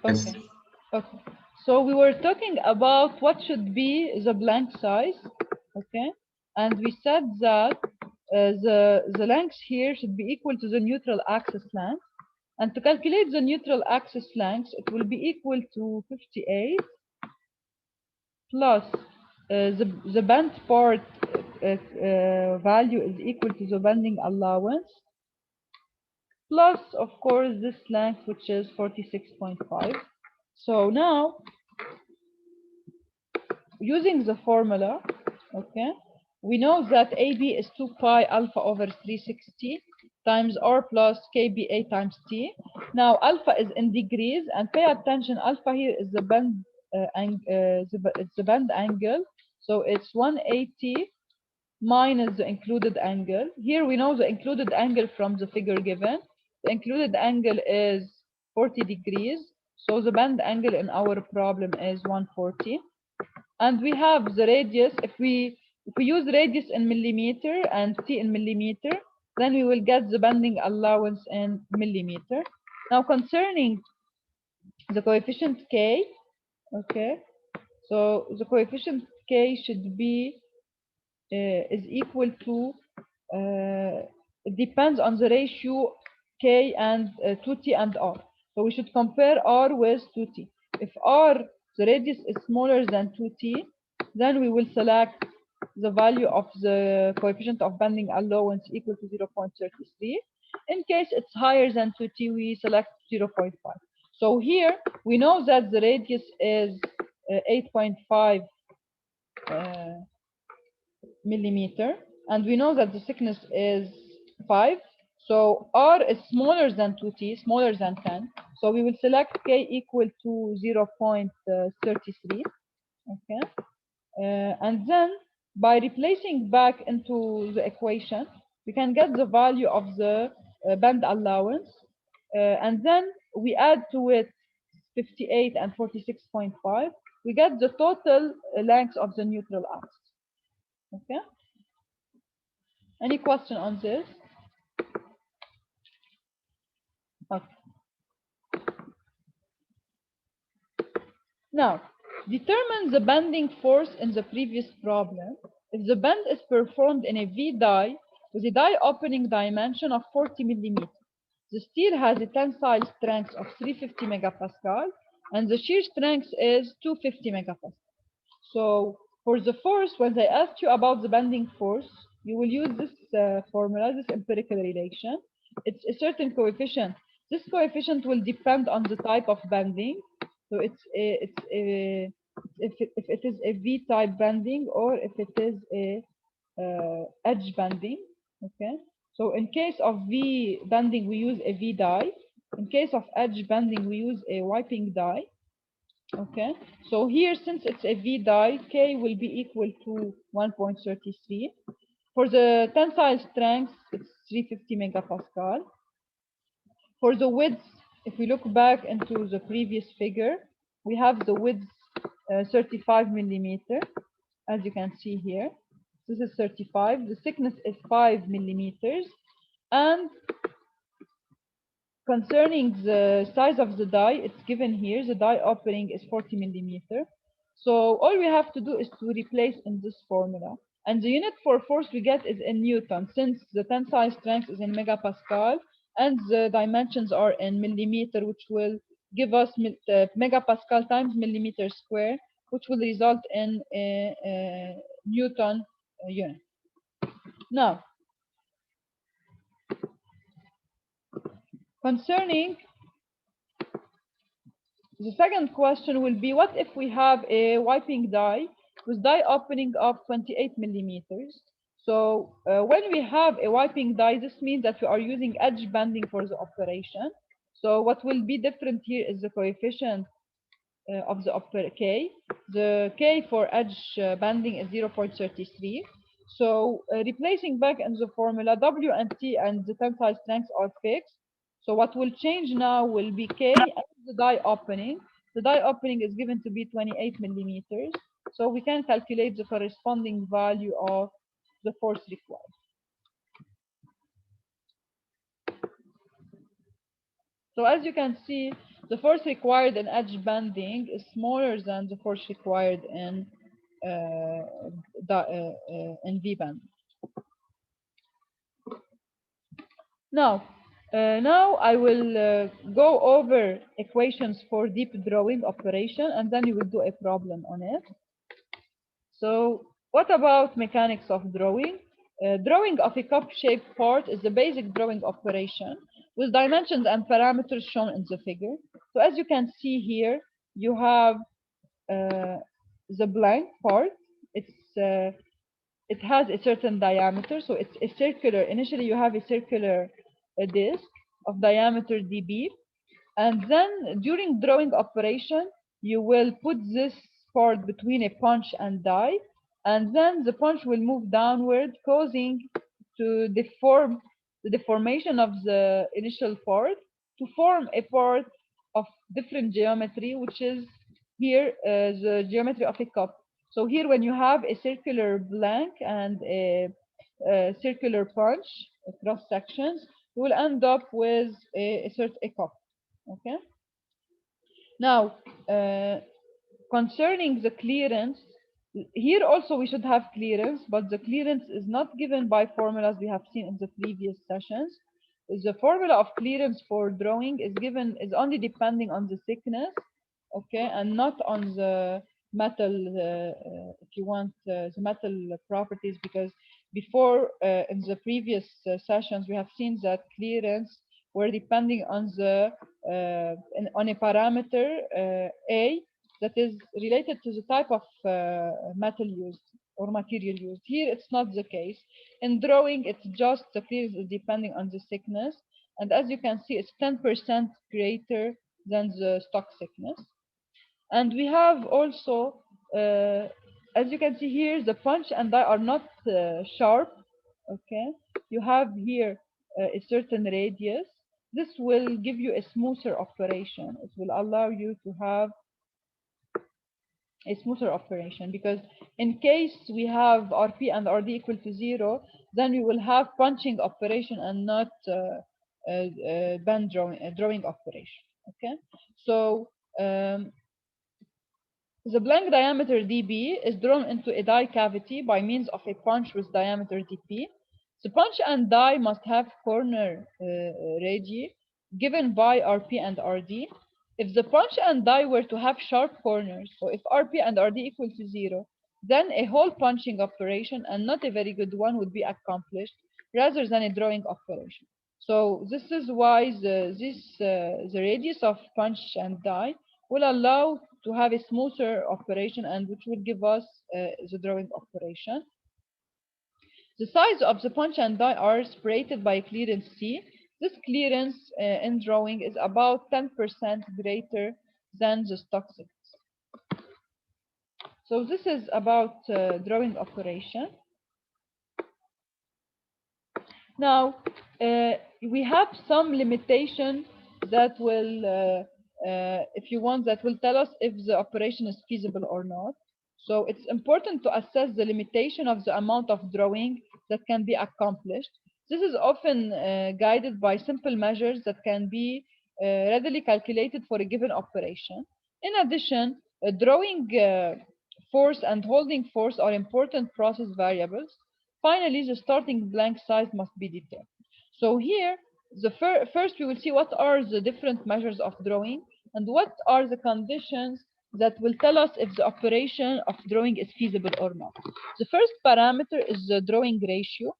Okay. Yes. Okay. So we were talking about what should be the blank size. Okay. And we said that the length here should be equal to the neutral axis length. And to calculate the neutral axis length, it will be equal to 58 plus the band part value is equal to the bending allowance plus, of course, this length, which is 46.5. So now, using the formula, okay, we know that AB is 2 pi alpha over 360 times R plus KBA times T. Now, alpha is in degrees, and pay attention, alpha here is the bend, it's the bend angle. So it's 180 minus the included angle. Here we know the included angle from the figure given. The included angle is 40 degrees. So the bend angle in our problem is 140. And we have the radius. If we use radius in millimeter and T in millimeter, then we will get the bending allowance in millimeter. Now concerning the coefficient K, okay, so the coefficient K should be is equal to it depends on the ratio K and 2T and R. So we should compare R with 2T. If R, the radius is smaller than 2T, then we will select the value of the coefficient of bending allowance equal to 0.33. In case it's higher than 2T, we select 0.5. So here we know that the radius is 8.5 millimeter, and we know that the thickness is 5. So R is smaller than 2T, smaller than 10. So we will select K equal to 0.33. Okay. And then by replacing back into the equation, we can get the value of the band allowance. And then we add to it 58 and 46.5. We get the total length of the neutral axis. Okay. Any question on this? Okay. Now, determine the bending force in the previous problem. If the bend is performed in a V die with a die opening dimension of 40 millimeters, the steel has a tensile strength of 350 megapascal and the shear strength is 250 megapascal. So for the force, when they ask you about the bending force, you will use this formula, this empirical relation. It's a certain coefficient. This coefficient will depend on the type of bending. So if it is a V-type bending or if it is a edge bending. Okay. So in case of V bending, we use a V die. In case of edge bending, we use a wiping die. Okay, so here, since it's a V die, K will be equal to 1.33. For the tensile strength, it's 350 megapascal. For the width, if we look back into the previous figure, we have the width 35 millimeter, as you can see here. This is 35. The thickness is 5 millimeters. And concerning the size of the die, it's given here. The die opening is 40 millimeter. So all we have to do is to replace in this formula. And the unit for force we get is in Newton, since the tensile strength is in megapascal and the dimensions are in millimeter, which will give us megapascal times millimeter square, which will result in a Newton unit. Now, concerning the second question will be, what if we have a wiping die with die opening of 28 millimeters? So when we have a wiping die, this means that we are using edge bending for the operation. So what will be different here is the coefficient of the K. The K for edge bending is 0.33. So replacing back in the formula, W and T and the tensile strengths are fixed. So what will change now will be K and the die opening. The die opening is given to be 28 millimeters. So we can calculate the corresponding value of the force required. So as you can see, the force required in edge bending is smaller than the force required in V bend. Now I will go over equations for deep drawing operation, and then you will do a problem on it. So what about mechanics of drawing? Drawing of a cup-shaped part is the basic drawing operation with dimensions and parameters shown in the figure. So as you can see here, you have the blank part. It has a certain diameter, so it's a circular. Initially, you have a circular disc of diameter dB, and then during drawing operation, you will put this part between a punch and die, and then the punch will move downward, causing to deform the deformation of the initial part to form a part of different geometry, which is here the geometry of a cup. So here, when you have a circular blank and a circular punch, cross sections, you will end up with a cup. Okay. Now, concerning the clearance, here also we should have clearance, but the clearance is not given by formulas we have seen in the previous sessions. The formula of clearance for drawing is only depending on the thickness, okay, and not on the metal, if you want the metal properties, because before in the previous sessions we have seen that clearance were depending on the on a parameter A that is related to the type of metal used or material used. Here it's not the case. In drawing, it's just the clearance is depending on the thickness, and as you can see, it's 10% greater than the stock thickness. And we have also, as you can see here, the punch and die are not sharp. Okay, you have here a certain radius. This will give you a smoother operation. It will allow you to have a smoother operation, because in case we have RP and RD equal to 0, then we will have punching operation and not bend drawing operation. Okay, so the blank diameter dB is drawn into a die cavity by means of a punch with diameter dP. The punch and die must have corner radii given by RP and RD. If the punch and die were to have sharp corners, so if RP and RD equal to 0, then a hole punching operation, and not a very good one, would be accomplished rather than a drawing operation. So this is why the radius of punch and die will allow to have a smoother operation, and which will give us the drawing operation. The size of the punch and die are separated by clearance C. This clearance in drawing is about 10% greater than the stock thickness. So this is about drawing operation. Now, we have some limitation that will if you want, that will tell us if the operation is feasible or not. So it's important to assess the limitation of the amount of drawing that can be accomplished. This is often guided by simple measures that can be readily calculated for a given operation. In addition, drawing force and holding force are important process variables. Finally, the starting blank size must be determined. So here, first we will see what are the different measures of drawing and what are the conditions that will tell us if the operation of drawing is feasible or not. The first parameter is the drawing ratio.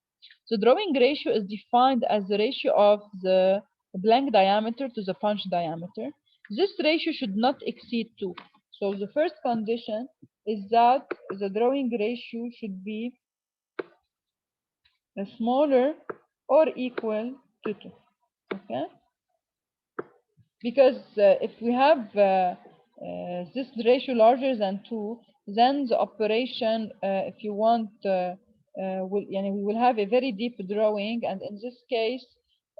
The drawing ratio is defined as the ratio of the blank diameter to the punch diameter. This ratio should not exceed 2. So the first condition is that the drawing ratio should be smaller or equal to 2. Okay? Because if we have this ratio larger than 2, then the operation, if you want, we will have a very deep drawing, and in this case,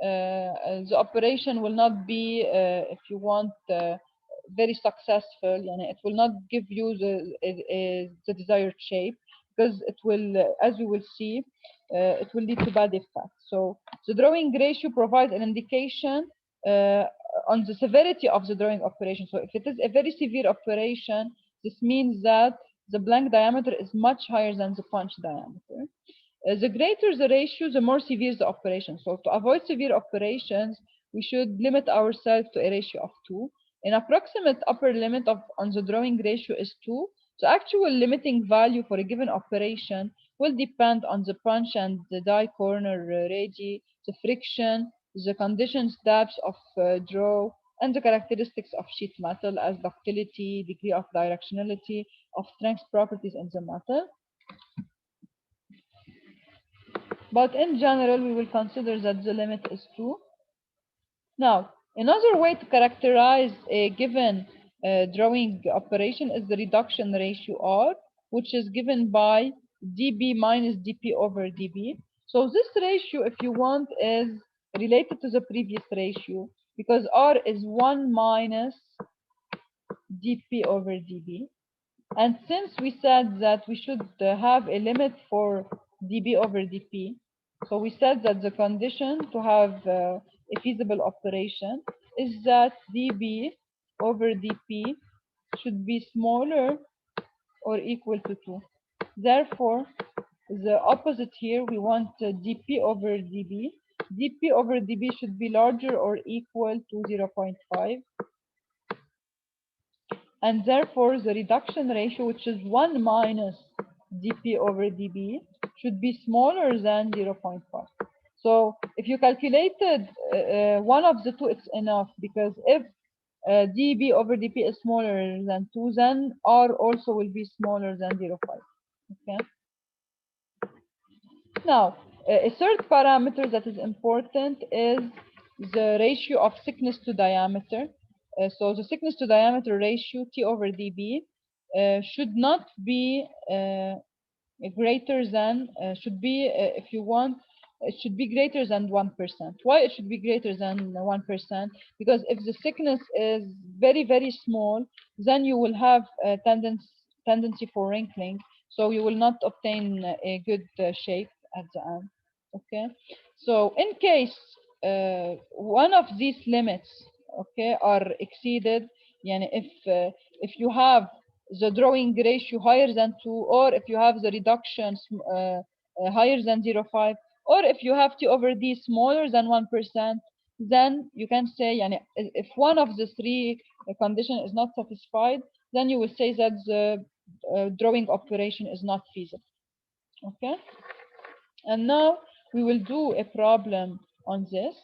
the operation will not be, if you want, very successful. It will not give you the desired shape, because it will, as we will see, it will lead to bad effects. So the drawing ratio provides an indication on the severity of the drawing operation. So if it is a very severe operation, this means that the blank diameter is much higher than the punch diameter. The greater the ratio, the more severe the operation. So to avoid severe operations, we should limit ourselves to a ratio of 2. An approximate upper limit on the drawing ratio is 2. The actual limiting value for a given operation will depend on the punch and the die corner radii, the friction, the conditions depths of draw, and the characteristics of sheet metal as ductility, degree of directionality, of strength properties in the metal. But in general, we will consider that the limit is 2. Now, another way to characterize a given drawing operation is the reduction ratio R, which is given by dB minus dP over dB. So this ratio, if you want, is related to the previous ratio because R is 1 minus dP over dB. And since we said that we should have a limit for dB over dP, so we said that the condition to have a feasible operation is that dB over dP should be smaller or equal to 2. Therefore, the opposite here, we want dP over dB. dP over dB should be larger or equal to 0.5. And therefore, the reduction ratio, which is 1 minus dP over dB, should be smaller than 0.5. So if you calculated one of the two, it's enough, because if dB over dP is smaller than 2, then R also will be smaller than 0.5. Okay. Now, a third parameter that is important is the ratio of thickness to diameter. So the thickness to diameter ratio, T over dB, should not be greater than, should be, if you want, it should be greater than 1%. Why it should be greater than 1%? Because if the thickness is very, very small, then you will have a tendency for wrinkling. So you will not obtain a good shape at the end. Okay. So in case one of these limits, okay, are exceeded, yani if you have the drawing ratio higher than 2, or if you have the reduction higher than 0.5, or if you have T over D smaller than 1%, then you can say, yani, if one of the three condition is not satisfied, then you will say that the drawing operation is not feasible. Okay. And now we will do a problem on this.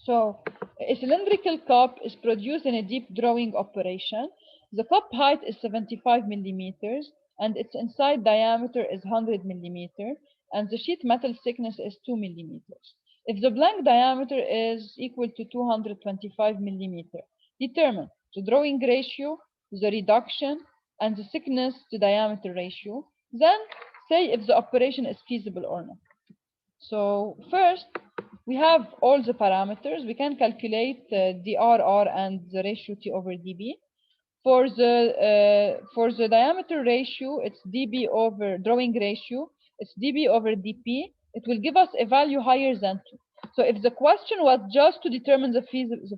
So a cylindrical cup is produced in a deep drawing operation. The cup height is 75 millimeters and its inside diameter is 100 millimeter and the sheet metal thickness is 2 millimeters. If the blank diameter is equal to 225 millimeter, determine the drawing ratio, the reduction, and the thickness to diameter ratio. Then say if the operation is feasible or not. So first, we have all the parameters. We can calculate DRR and the ratio T over dB. For the diameter ratio, it's dB over drawing ratio. It's dB over dP. It will give us a value higher than 2. So if the question was just to determine the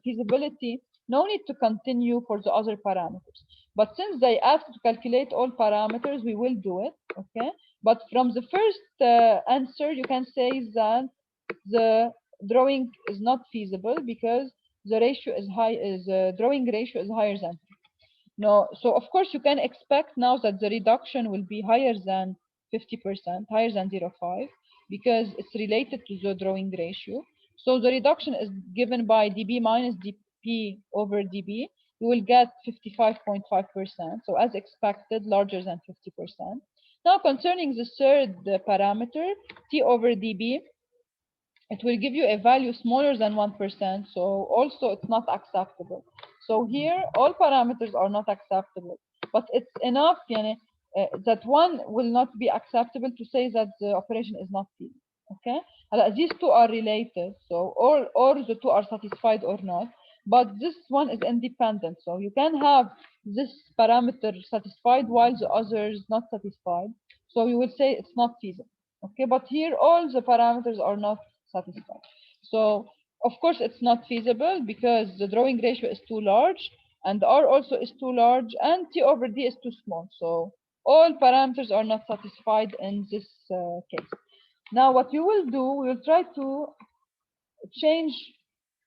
feasibility, no need to continue for the other parameters. But since they asked to calculate all parameters, we will do it. Okay. But from the first answer, you can say that the drawing is not feasible because the ratio is high. The drawing ratio is higher than 2. No, so of course you can expect now that the reduction will be higher than 50%, higher than 0.5, because it's related to the drawing ratio. So the reduction is given by dB minus dP over dB. You will get 55.5%. So as expected, larger than 50%. Now concerning the third parameter, T over dB, it will give you a value smaller than 1%. So also it's not acceptable. So here all parameters are not acceptable, but it's enough that one will not be acceptable to say that the operation is not feasible. Okay, these two are related, so or the two are satisfied or not. but this one is independent. So you can have this parameter satisfied while the other is not satisfied. So you will say it's not feasible. Okay, but here all the parameters are not satisfied. So of course it's not feasible because the drawing ratio is too large and R also is too large and T over D is too small. So all parameters are not satisfied in this case. Now what you will do, we will try to change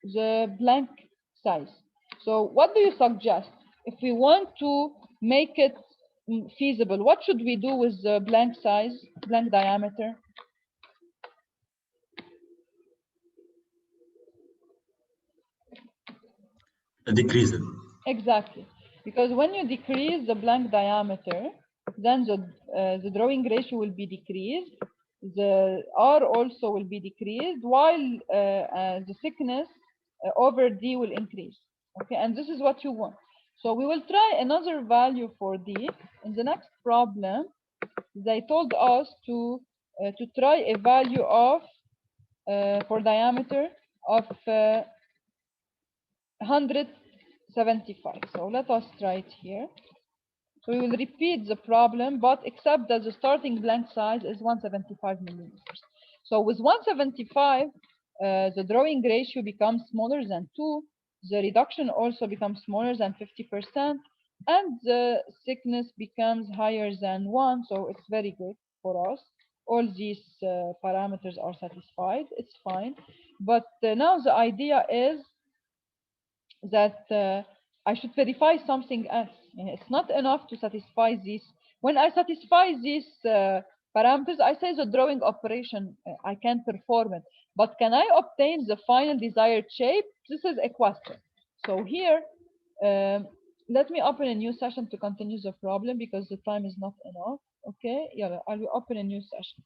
the blank size. So what do you suggest? If we want to make it feasible, what should we do with the blank size, blank diameter? Decrease it. Exactly, because when you decrease the blank diameter, then the drawing ratio will be decreased. The R also will be decreased, while the thickness over D will increase. Okay, and this is what you want. So we will try another value for D. In the next problem, they told us to try a value of for diameter of 175. So let us try it here. So we will repeat the problem, but except that the starting blank size is 175 millimeters. So with 175, the drawing ratio becomes smaller than 2. The reduction also becomes smaller than 50%. And the thickness becomes higher than 1. So it's very good for us. All these parameters are satisfied. It's fine. But now the idea is that I should verify something else. It's not enough to satisfy this. When I satisfy these parameters, I say the drawing operation, I can perform it. But can I obtain the final desired shape? This is a question. So here, um, let me open a new session to continue the problem because the time is not enough. Okay, yeah, I will open a new session.